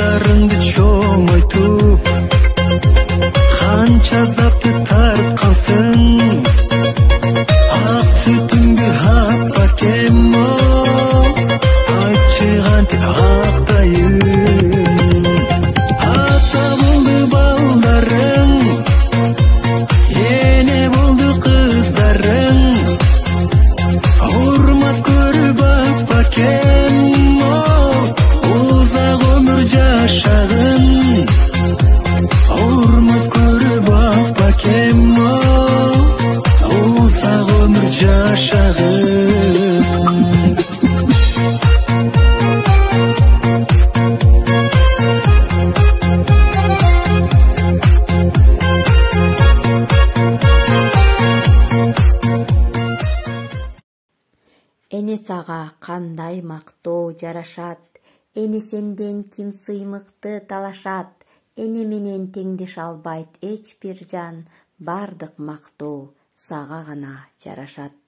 Армандарыңды чоңойтуп, канча запты тарткансың. Ак сүтүңдү аппакем, айтчы кантип актайын. Ата болду балдарың, эне болду кыздарың. Урмат көрүп аппакем, узак өмүр жашагын. Урмат көрүп аппакем, узак өмүр жашагын. Эне сага кандай мактоо жарашат, эне сенден ким сыймыкты талашат, эне менен теңдеш албайт эч бир жан, бардык мактоо сага гана жарашат.